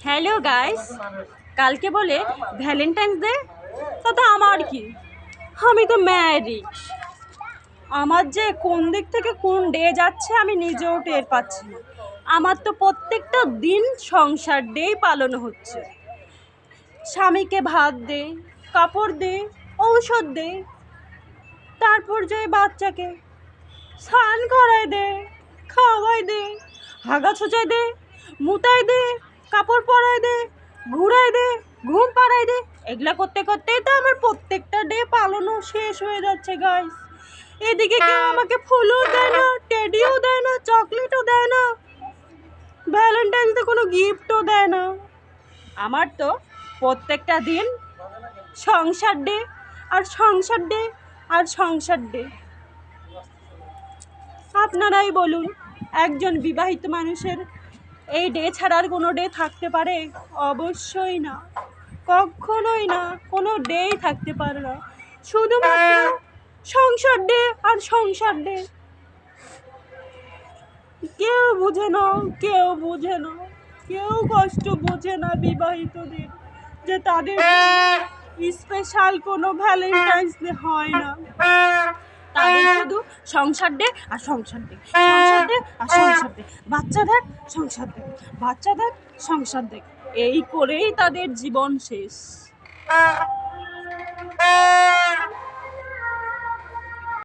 Hello guys, কালকে বলে Valentine's day. তাতে আমার কি, আমি তো ম্যারিড। আমার যে কোন দিক থেকে কোন ডে যাচ্ছে আমি নিজেও টের পাচ্ছি না। আমার তো প্রত্যেকটা দিন সংসার ডেই পালন হচ্ছে। স্বামীকে ভাত দে, কাপড় দে, ঔষধ দে, তারপর যে বাচ্চাকে স্নান করাই দে, খাওয়াই দে, হাগা ছোচাই দে, মুতাই দে, কাপড় পরাই দে, ঘুরাই দে, ঘুম পাড়াই দে। এগুলা করতে করতেই তো আমার প্রত্যেকটা ডে পালানো শেষ হয়ে যাচ্ছে গাইস। এদিকে কেউ আমাকে ফুলও দেয় না, টেডিও দেয় না, চকলেটও দেয় না, ভ্যালেন্টাইন্সে কোনো গিফটও দেয় না। আমার তো প্রত্যেকটা দিন সংসার ডে আর সংসার ডে আর সংসার ডে। আপনারাই বলুন, একজন বিবাহিত মানুষের এই ডে ছাড়ার কোনো ডে থাকতে পারে? অবশ্যই না, কখনোই না, কোনো ডেই থাকতে পারে না। শুধুমাত্র সংসার ডে আর সংসার ডে। কেউ বুঝে না, কেউ বুঝে না, কেউ কষ্ট বোঝে না বিবাহিতদের, যে তাদের স্পেশাল কোনো ভ্যালেন্টাইন্স ডে হয় না। তাদের শুধু সংসার ডে আর সংসার ডে, সংসার ডে আর সংসার ডে, বাচ্চা দেখ সংসার দেখ, বাচ্চা দেখ সংসার দেখ, এই করেই তাদের জীবন শেষ।